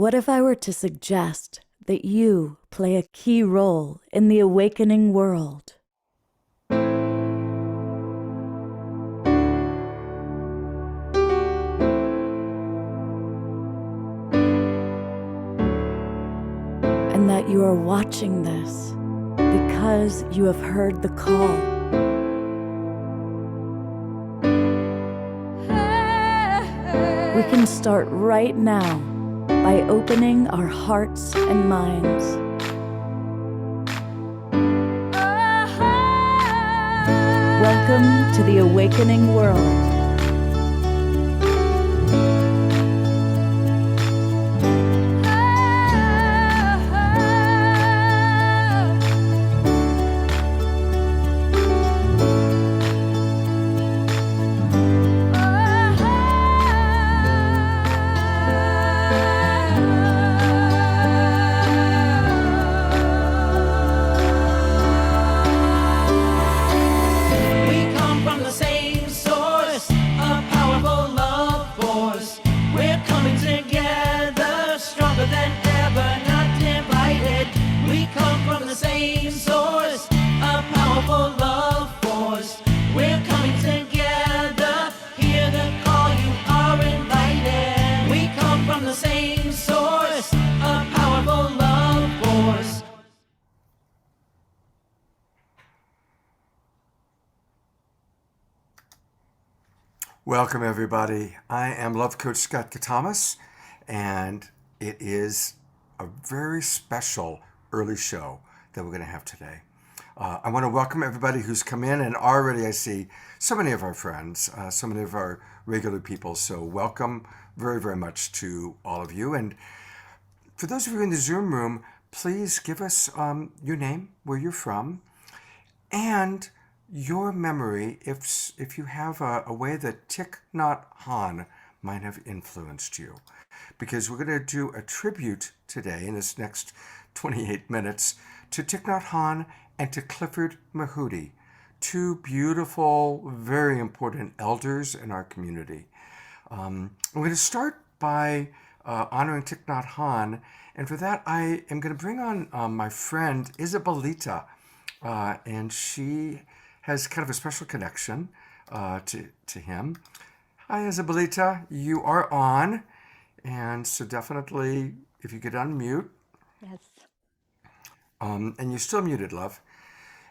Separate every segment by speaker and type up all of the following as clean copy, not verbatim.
Speaker 1: What if I were to suggest that you play a key role in the awakening world? And that you are watching this because you have heard the call. We can start right now by opening our hearts and minds. Welcome to the awakening world.
Speaker 2: Welcome, everybody. I am Love Coach Scott Catamas, and it is a very special early show that we're going to have today. I want to welcome everybody who's come in, and already I see so many of our friends, so many of our regular people. So welcome very, very much to all of you. And for those of you in the Zoom room, please give us your name, where you're from, and your memory, if you have a way that Thich Nhat Han might have influenced you. Because we're going to do a tribute today in this next 28 minutes to Thich Nhat Han and to Clifford Mahooty, two beautiful, very important elders in our community. I'm going to start by honoring Thich Nhat Han, and for that I am going to bring on my friend Isabelita, and she has kind of a special connection to him. Hi, Isabelita, you are on, and so definitely, if you could unmute.
Speaker 3: Yes.
Speaker 2: And you're still muted, love.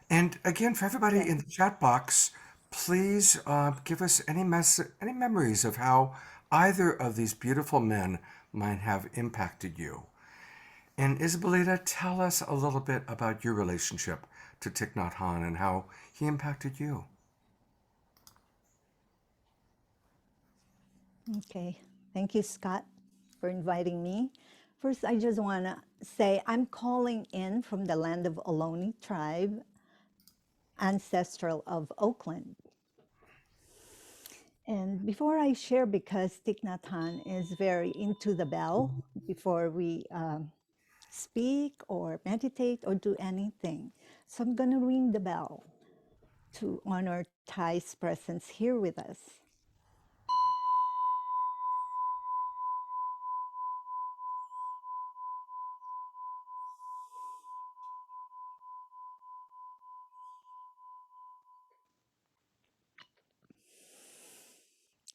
Speaker 2: And again, for everybody in the chat box, please give us any memories of how either of these beautiful men might have impacted you. And Isabelita, tell us a little bit about your relationship to Thich Nhat Han and how he impacted you.
Speaker 3: Okay. Thank you, Scott, for inviting me. First, I just want to say I'm calling in from the land of Ohlone tribe, ancestral of Oakland. And before I share, because Thich Nhat Han is very into the bell, before we speak or meditate or do anything. So I'm going to ring the bell to honor Thai's presence here with us.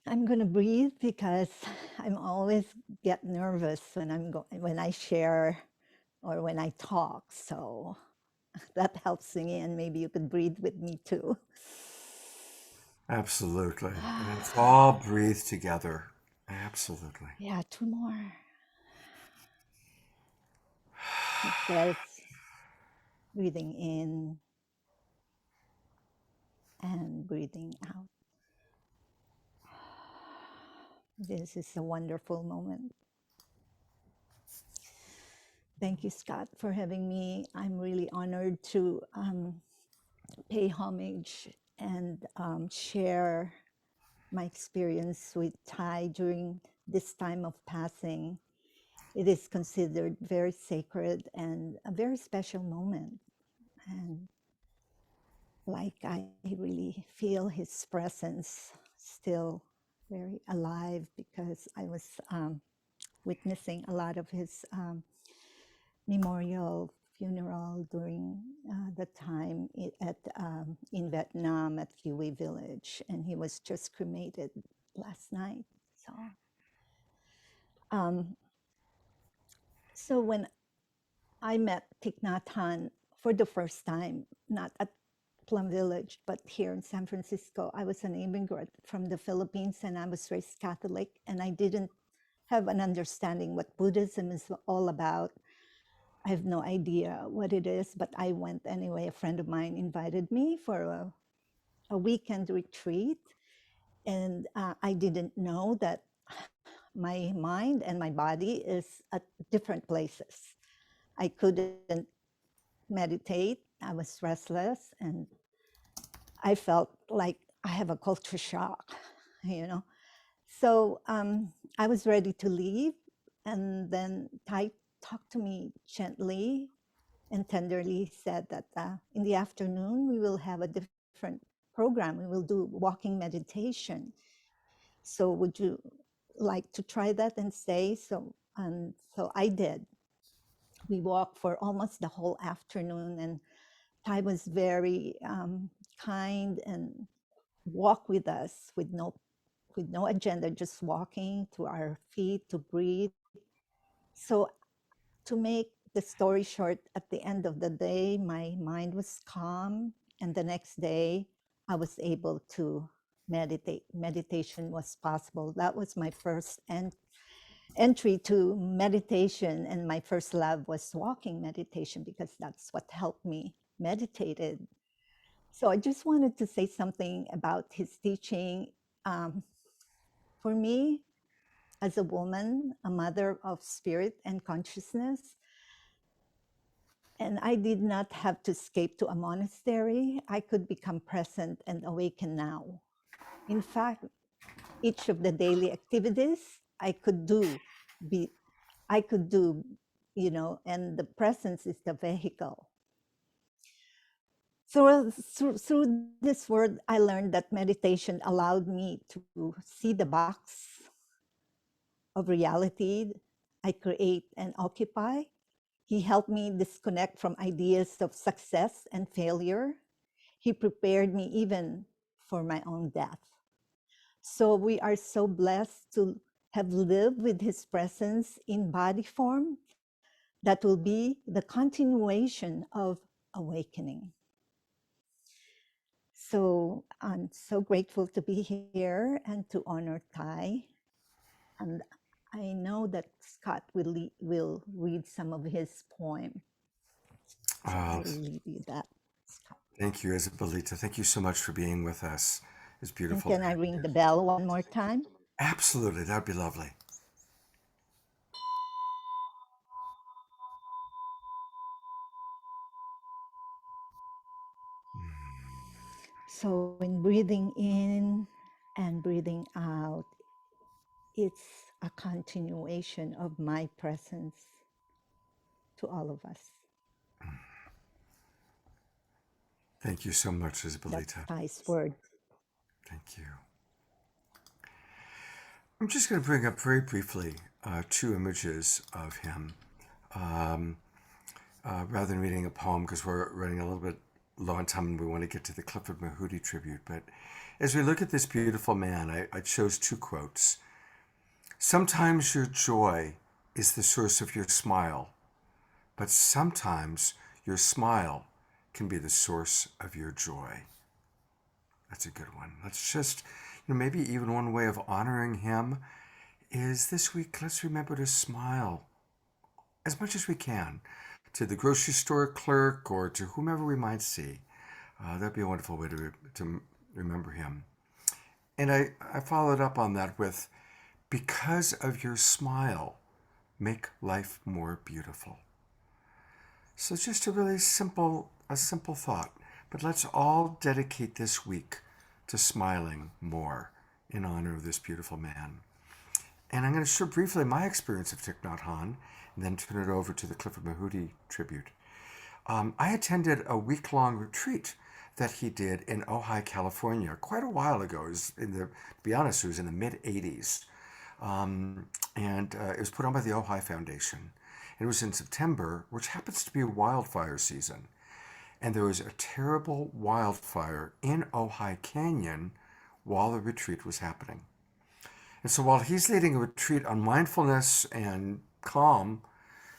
Speaker 3: I'm going to breathe because I'm always get nervous when I share or when I talk. So that helps me, and maybe you could breathe with me too.
Speaker 2: Absolutely. And let's all breathe together. Absolutely.
Speaker 3: Yeah, two more. It says breathing in and breathing out. This is a wonderful moment. Thank you, Scott, for having me. I'm really honored to pay homage and share my experience with Thai during this time of passing. It is considered very sacred and a very special moment. And like I really feel his presence still very alive because I was witnessing a lot of his memorial funeral during the time in Vietnam at Hue Village, and he was just cremated last night. So when I met Thich Nhat Han for the first time, not at Plum Village, but here in San Francisco. I was an immigrant from the Philippines, and I was raised Catholic, and I didn't have an understanding what Buddhism is all about. I have no idea what it is, but I went anyway. A friend of mine invited me for a weekend retreat, and I didn't know that my mind and my body is at different places. I couldn't meditate. I was restless, and I felt like I have a culture shock, you know. So I was ready to leave, and then Tai talked to me gently and tenderly, said that in the afternoon we will have a different program. We will do walking meditation. So would you like to try that and stay? So I did. We walked for almost the whole afternoon, and Tai was very kind and walked with us with no agenda, just walking to our feet to breathe. So to make the story short, at the end of the day, my mind was calm, and the next day I was able to meditate. Meditation was possible. That was my first entry to meditation, and my first love was walking meditation, because that's what helped me meditated. So I just wanted to say something about his teaching. For me, as a woman, a mother of spirit and consciousness, and I did not have to escape to a monastery. I could become present and awaken now. In fact, each of the daily activities I could do, and the presence is the vehicle. So through this word, I learned that meditation allowed me to see the box of reality I create and occupy. He helped me disconnect from ideas of success and failure. He prepared me even for my own death. So we are so blessed to have lived with his presence in body form that will be the continuation of awakening. So I'm so grateful to be here and to honor Tai. And I know that Scott will read some of his poem. So I will leave you that, Scott.
Speaker 2: Thank you, Isabelita. Thank you so much for being with us. It's
Speaker 3: And
Speaker 2: beautiful.
Speaker 3: can I ring the bell one more time?
Speaker 2: Absolutely, that'd be lovely.
Speaker 3: So in breathing in and breathing out, it's a continuation of my presence to all of us.
Speaker 2: Thank you so much,
Speaker 3: That's
Speaker 2: Isabelita.
Speaker 3: Thai's word.
Speaker 2: Thank you. I'm just going to bring up very briefly two images of him, rather than reading a poem, because we're running a little bit low on time and we want to get to the Clifford Mahooty tribute. But as we look at this beautiful man, I chose two quotes. Sometimes your joy is the source of your smile, but sometimes your smile can be the source of your joy. That's a good one. Let's just, maybe even one way of honoring him is this week, let's remember to smile as much as we can to the grocery store clerk or to whomever we might see. That'd be a wonderful way to remember him. And I followed up on that with, because of your smile, make life more beautiful. So just a simple thought. But let's all dedicate this week to smiling more in honor of this beautiful man. And I'm going to share briefly my experience of Thich Nhat Han and then turn it over to the Clifford Mahooty tribute. I attended a week-long retreat that he did in Ojai, California, quite a while ago. To be honest, it was in the mid-'80s. and it was put on by the Ojai Foundation. It was in September, which happens to be wildfire season. And there was a terrible wildfire in Ojai Canyon while the retreat was happening. And so while he's leading a retreat on mindfulness and calm,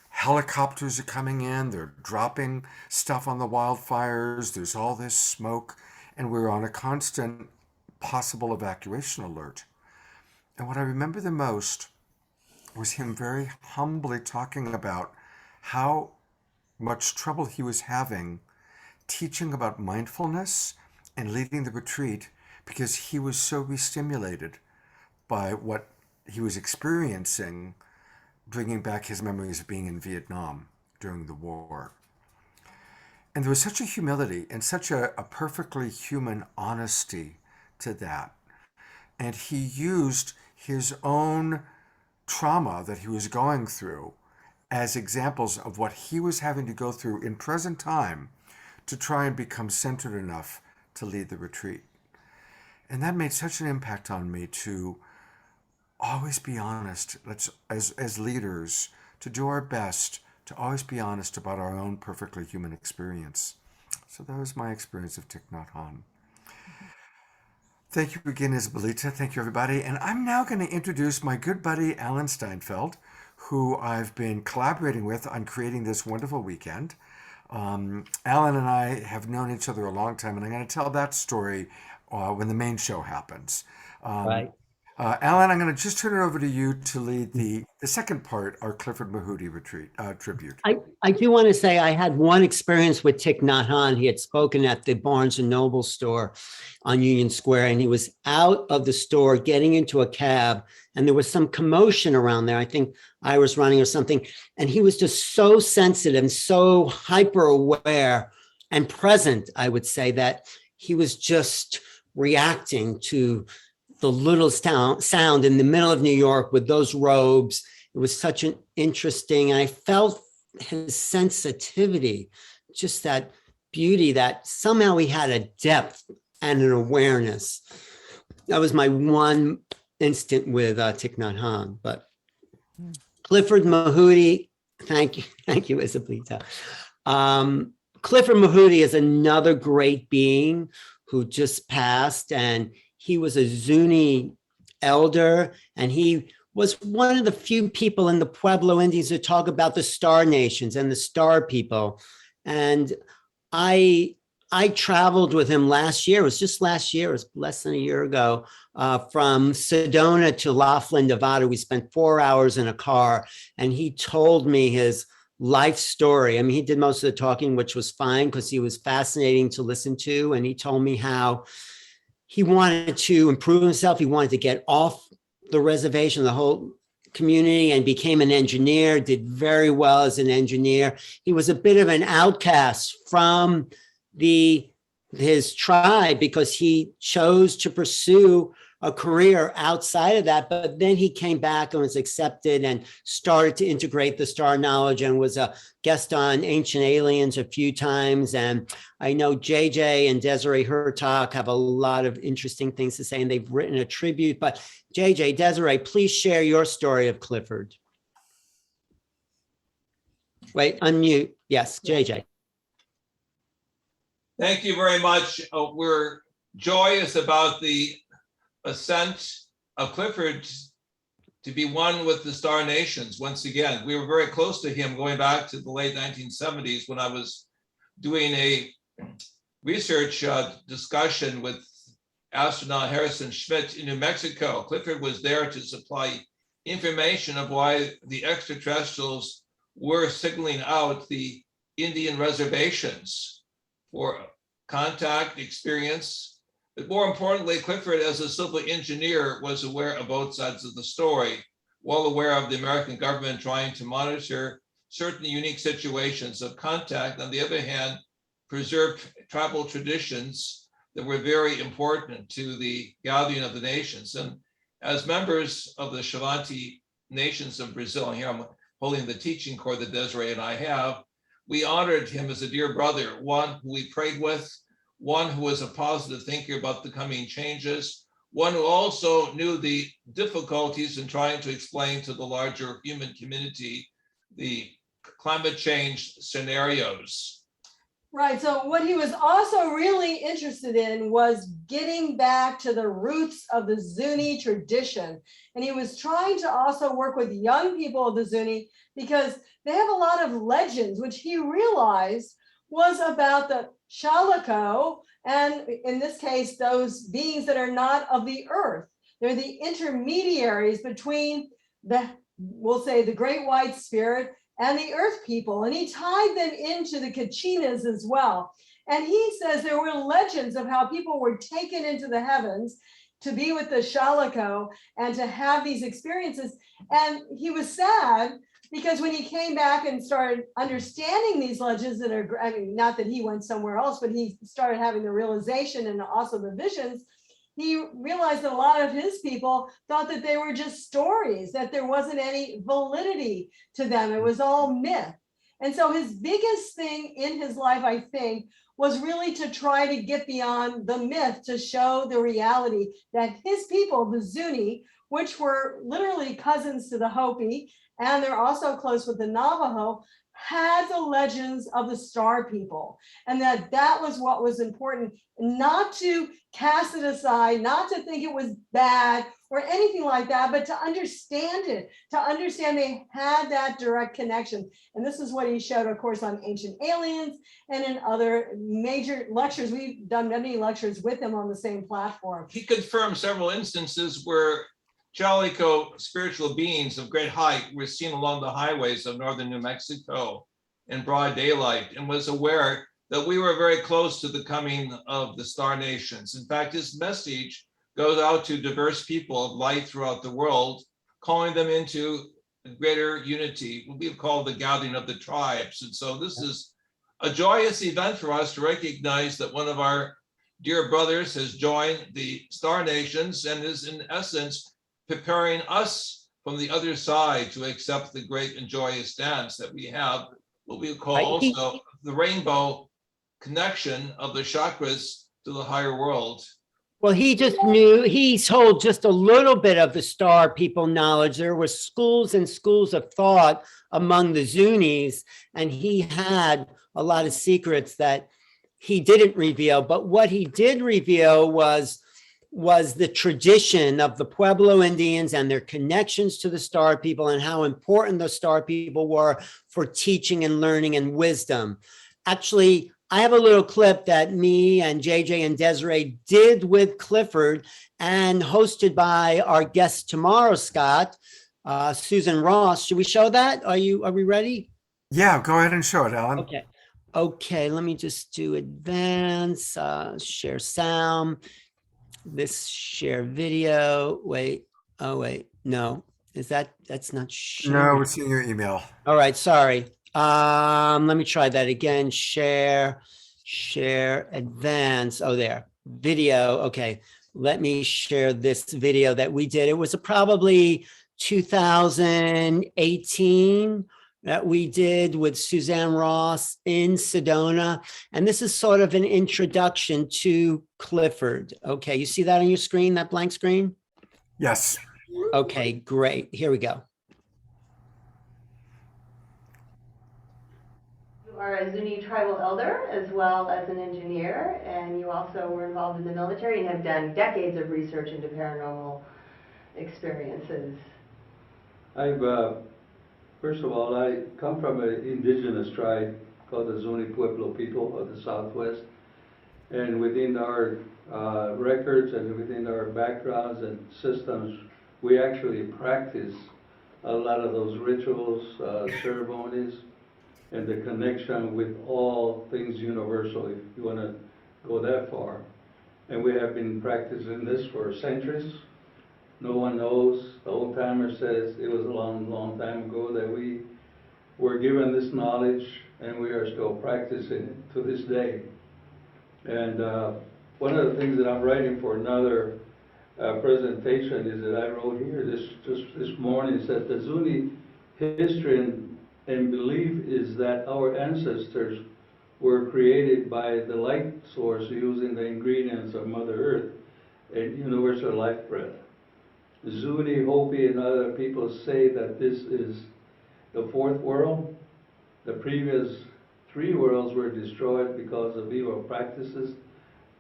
Speaker 2: helicopters are coming in, they're dropping stuff on the wildfires, there's all this smoke, and we're on a constant possible evacuation alert. And what I remember the most was him very humbly talking about how much trouble he was having teaching about mindfulness and leading the retreat because he was so re-stimulated by what he was experiencing, bringing back his memories of being in Vietnam during the war. And there was such a humility and such a perfectly human honesty to that. And he used his own trauma that he was going through as examples of what he was having to go through in present time to try and become centered enough to lead the retreat. And that made such an impact on me to always be honest. Let's, as leaders, to do our best to always be honest about our own perfectly human experience. So that was my experience of Thich Nhat Han. Thank you again, Isabelita. Thank you, everybody. And I'm now going to introduce my good buddy, Alan Steinfeld, who I've been collaborating with on creating this wonderful weekend. Alan and I have known each other a long time, and I'm going to tell that story when the main show happens.
Speaker 4: Right.
Speaker 2: Alan, I'm going to just turn it over to you to lead the second part, our Clifford Mahooty retreat tribute.
Speaker 4: I do want to say I had one experience with Thich Nhat Han. He had spoken at the Barnes & Noble store on Union Square, and he was out of the store getting into a cab, and there was some commotion around there. I think I was running or something, and he was just so sensitive and so hyper aware and present, I would say, that he was just reacting to the little sound in the middle of New York with those robes. It was such an interesting, and I felt his sensitivity, just that beauty, that somehow he had a depth and an awareness. That was my one instant with Thich Nhat Han. But Clifford Mahooty, thank you, Isabelita. Clifford Mahooty is another great being who just passed, and he was a Zuni elder, and he was one of the few people in the Pueblo Indians who talk about the star nations and the star people. And I traveled with him last year. It was just last year. It was less than a year ago, from Sedona to Laughlin, Nevada. We spent 4 hours in a car, and he told me his life story. I mean, he did most of the talking, which was fine because he was fascinating to listen to. And he told me how he wanted to improve himself. He wanted to get off the reservation, the whole community, and became an engineer, did very well as an engineer. He was a bit of an outcast from his tribe because he chose to pursue a career outside of that, but then he came back and was accepted and started to integrate the star knowledge and was a guest on Ancient Aliens a few times. And I know JJ and Desiree Hurtak have a lot of interesting things to say, and they've written a tribute. But JJ, Desiree, please share your story of Clifford. Wait, unmute. Yes, JJ.
Speaker 5: Thank you very much. We're joyous about the ascent of Clifford to be one with the Star Nations once again. We were very close to him going back to the late 1970s when I was doing a research discussion with astronaut Harrison Schmitt in New Mexico. Clifford was there to supply information of why the extraterrestrials were signaling out the Indian reservations for contact, experience. But more importantly, Clifford, as a civil engineer, was aware of both sides of the story, well aware of the American government trying to monitor certain unique situations of contact. On the other hand, preserve tribal traditions that were very important to the gathering of the nations. And as members of the Xavante nations of Brazil, and here I'm holding the teaching course that Desiree and I have, we honored him as a dear brother, one who we prayed with, one who was a positive thinker about the coming changes, one who also knew the difficulties in trying to explain to the larger human community the climate change scenarios.
Speaker 6: Right. So what he was also really interested in was getting back to the roots of the Zuni tradition. And he was trying to also work with young people of the Zuni because they have a lot of legends, which he realized was about the Shalako, and in this case, those beings that are not of the earth. They're the intermediaries between the, we'll say, the great white spirit and the earth people. And he tied them into the Kachinas as well. And he says there were legends of how people were taken into the heavens to be with the Shalako and to have these experiences. And he was sad because when he came back and started understanding these legends that are, I mean, not that he went somewhere else, but he started having the realization and also the visions, he realized that a lot of his people thought that they were just stories, that there wasn't any validity to them. It was all myth. And so his biggest thing in his life, I think, was really to try to get beyond the myth, to show the reality that his people, the Zuni, which were literally cousins to the Hopi, and they're also close with the Navajo, had the legends of the star people, and that was what was important, not to cast it aside, not to think it was bad or anything like that, but to understand it, to understand they had that direct connection. And this is what he showed, of course, on Ancient Aliens and in other major lectures. We've done many lectures with him on the same platform.
Speaker 5: He confirmed several instances where Chalico spiritual beings of great height were seen along the highways of northern New Mexico in broad daylight, and was aware that we were very close to the coming of the star nations. In fact, his message goes out to diverse people of light throughout the world, calling them into greater unity, what we have called the gathering of the tribes. And so this is a joyous event for us to recognize that one of our dear brothers has joined the star nations and is in essence preparing us from the other side to accept the great and joyous dance that we have, what we call also the rainbow connection of the chakras to the higher world.
Speaker 4: Well, he just knew, he told just a little bit of the star people knowledge. There were schools and schools of thought among the Zunis, and he had a lot of secrets that he didn't reveal. But what he did reveal was the tradition of the Pueblo Indians and their connections to the star people and how important the star people were for teaching and learning and wisdom. Actually, I have a little clip that me and JJ and Desiree did with Clifford and hosted by our guest tomorrow, Scott, Susan Ross. Should we show that? Are we ready?
Speaker 2: Yeah, go ahead and show it, Alan.
Speaker 4: Okay, let me just do advance, share sound. This share video. Wait, no, that's not sharing.
Speaker 2: No, we're seeing your email.
Speaker 4: All right, sorry. Let me try that again. Share, advance. Oh, there, video. Okay, let me share this video that we did. It was probably 2018 that we did with Suzanne Ross in Sedona. And this is sort of an introduction to Clifford. Okay, you see that on your screen, that blank screen?
Speaker 2: Yes.
Speaker 4: Okay, great. Here we go.
Speaker 7: You are a Zuni tribal elder as well as an engineer, and you also were involved in the military and have done decades of research into paranormal experiences.
Speaker 8: First of all, I come from an indigenous tribe called the Zuni Pueblo people of the Southwest. And within our records and within our backgrounds and systems, we actually practice a lot of those rituals, ceremonies, and the connection with all things universal, if you want to go that far. And we have been practicing this for centuries. No one knows. The old timer says it was a long, long time ago that we were given this knowledge, and we are still practicing it to this day. And one of the things that I'm writing for another presentation is that I wrote here just this morning, said the Zuni history and belief is that our ancestors were created by the light source using the ingredients of Mother Earth. and universal life breath. Zuni, Hopi, and other people say that this is the fourth world. The previous three worlds were destroyed because of evil practices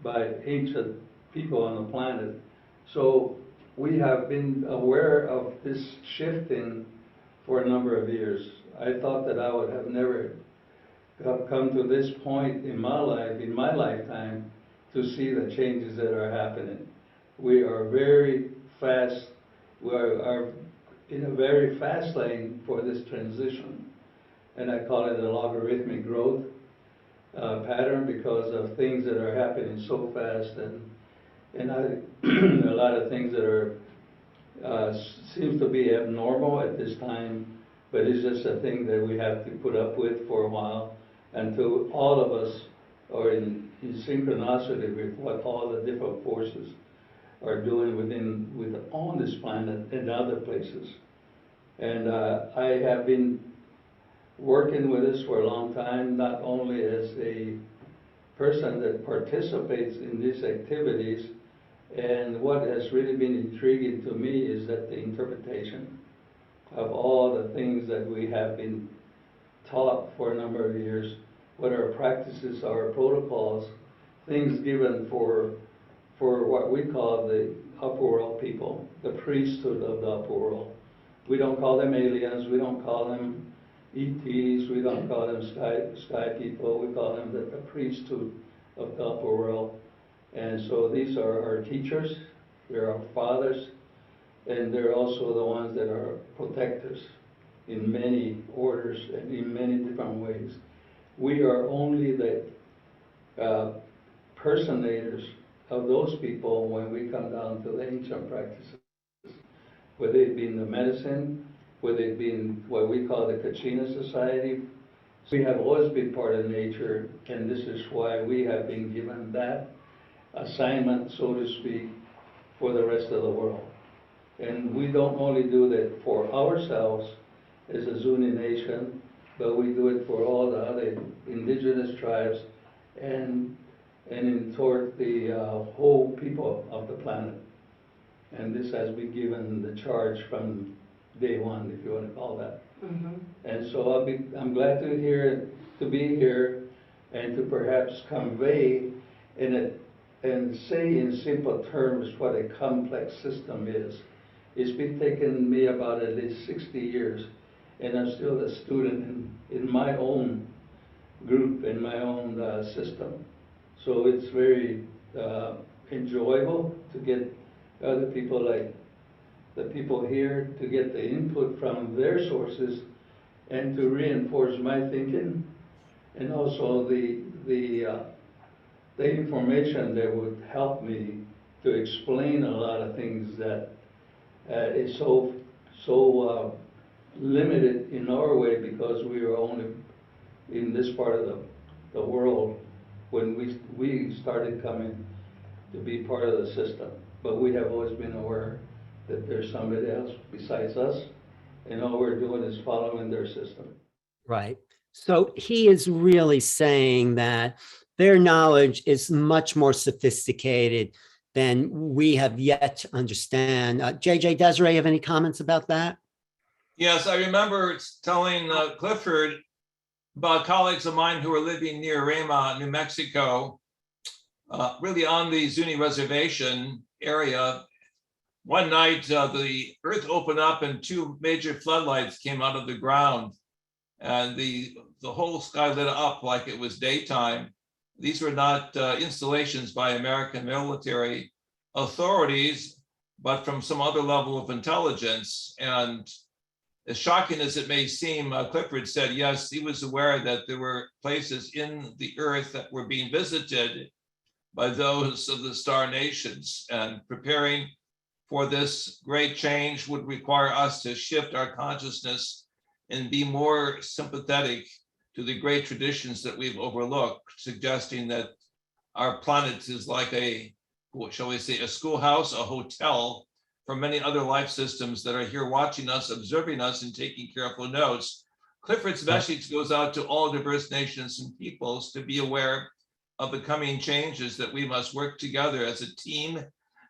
Speaker 8: by ancient people on the planet. So we have been aware of this shifting for a number of years. I thought that I would have never have come to this point in my life, in my lifetime, to see the changes that are happening. We are very fast, we are in a very fast lane for this transition. And I call it a logarithmic growth pattern because of things that are happening so fast, and a lot of things that are seems to be abnormal at this time, but it's just a thing that we have to put up with for a while until all of us are in synchronicity with what all the different forces are doing on this planet and other places. And I have been working with this for a long time, not only as a person that participates in these activities, and what has really been intriguing to me is that the interpretation of all the things that we have been taught for a number of years, what our practices, our protocols, things given for what we call the upper world people, the priesthood of the upper world. We don't call them aliens, we don't call them ETs, we don't call them sky people, we call them the priesthood of the upper world. And so these are our teachers, they're our fathers, and they're also the ones that are protectors in many orders and in many different ways. We are only the personators of those people when we come down to the ancient practices, whether it be in the medicine, whether it be in what we call the Kachina Society. We have always been part of nature, and this is why we have been given that assignment, so to speak, for the rest of the world. And we don't only do that for ourselves as a Zuni nation, but we do it for all the other indigenous tribes and toward the whole people of the planet. And this has been given the charge from day one, if you want to call that. Mm-hmm. And so I'm glad to be here and to perhaps convey and say in simple terms what a complex system is. It's been taking me about at least 60 years, and I'm still a student in my own group, in my own system. So it's very enjoyable to get other people like the people here to get the input from their sources and to reinforce my thinking, and also the information that would help me to explain a lot of things that is so limited in our way because we are only in this part of the world when we started coming to be part of the system. But we have always been aware that there's somebody else besides us, and all we're doing is following their system.
Speaker 4: Right. So he is really saying that their knowledge is much more sophisticated than we have yet to understand. JJ, Desiree, have any comments about that?
Speaker 5: Yes, I remember telling Clifford about colleagues of mine who were living near Rema, New Mexico, really on the Zuni reservation area. One night, the earth opened up and two major floodlights came out of the ground, and the whole sky lit up like it was daytime. These were not installations by American military authorities, but from some other level of intelligence. And as shocking as it may seem, Clifford said, yes, he was aware that there were places in the earth that were being visited by those of the star nations, and preparing for this great change would require us to shift our consciousness and be more sympathetic to the great traditions that we've overlooked, suggesting that our planet is like a, shall we say, a schoolhouse, a hotel for many other life systems that are here watching us, observing us, and taking careful notes. Clifford's message goes out to all diverse nations and peoples to be aware of the coming changes, that we must work together as a team,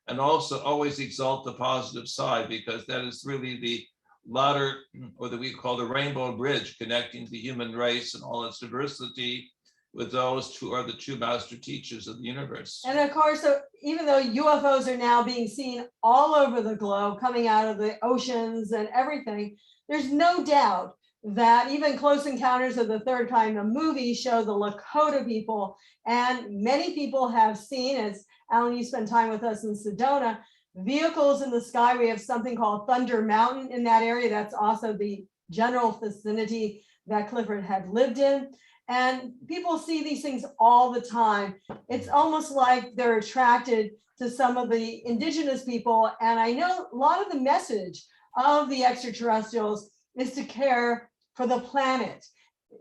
Speaker 5: and also always exalt the positive side, because that is really the ladder, or that we call the rainbow bridge, connecting the human race and all its diversity with those who are the true master teachers of the universe.
Speaker 6: And of course, even though UFOs are now being seen all over the globe, coming out of the oceans and everything, there's no doubt that even Close Encounters of the Third Kind, the movie, show the Lakota people, and many people have seen, as Alan, you spend time with us in Sedona, vehicles in the sky. We have something called Thunder Mountain in that area. That's also the general vicinity that Clifford had lived in. And people see these things all the time. It's almost like they're attracted to some of the indigenous people. And I know a lot of the message of the extraterrestrials is to care for the planet,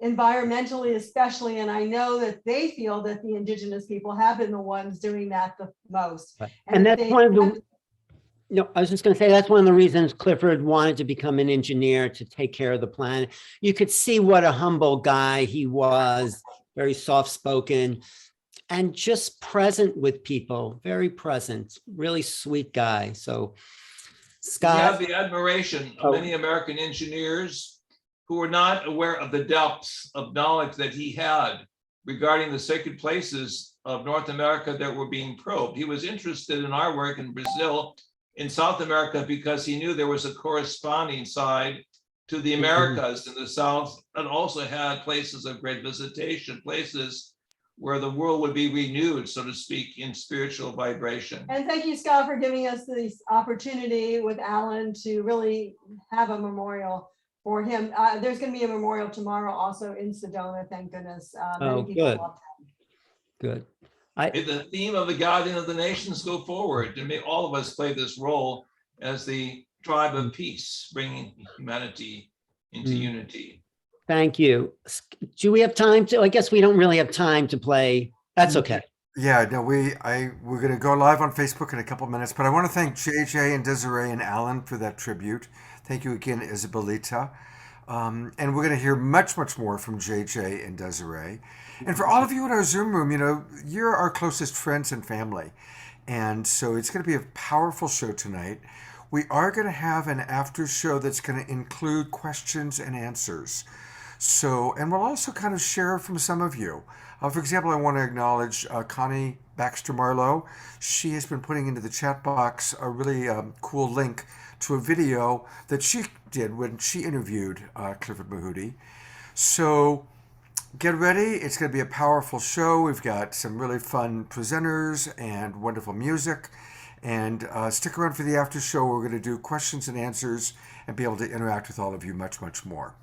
Speaker 6: environmentally especially. And I know that they feel that the indigenous people have been the ones doing that the most.
Speaker 4: And that's one of the, no, I was just going to say, that's one of the reasons Clifford wanted to become an engineer, to take care of the planet. You could see what a humble guy he was, very soft-spoken and just present with people, very present, really sweet guy. So Scott.
Speaker 5: We have the admiration of many American engineers who were not aware of the depths of knowledge that he had regarding the sacred places of North America that were being probed. He was interested in our work in Brazil, in South America, because he knew there was a corresponding side to the Americas in the South, and also had places of great visitation, places where the world would be renewed, so to speak, in spiritual vibration.
Speaker 6: And thank you, Scott, for giving us this opportunity with Alan to really have a memorial for him. There's going to be a memorial tomorrow also in Sedona, thank goodness. Many people
Speaker 4: good.
Speaker 6: love him.
Speaker 4: Good.
Speaker 5: May the theme of the guardian of the nations go forward, and may all of us play this role as the tribe of peace, bringing humanity into unity.
Speaker 4: Thank you. Do we have time to, I guess we don't really have time to play. That's okay.
Speaker 2: Yeah, no, we're going to go live on Facebook in a couple minutes, but I want to thank JJ and Desiree and Alan for that tribute. Thank you again, Isabelita. And we're going to hear much, much more from JJ and Desiree. And for all of you in our Zoom room, you know, you're our closest friends and family. And so it's going to be a powerful show tonight. We are going to have an after show that's going to include questions and answers. So, and we'll also kind of share from some of you. For example, I want to acknowledge Connie Baxter Marlowe. She has been putting into the chat box a really cool link to a video that she did when she interviewed Clifford Mahooty. So get ready. It's going to be a powerful show. We've got some really fun presenters and wonderful music. And stick around for the after show. We're going to do questions and answers and be able to interact with all of you much, much more.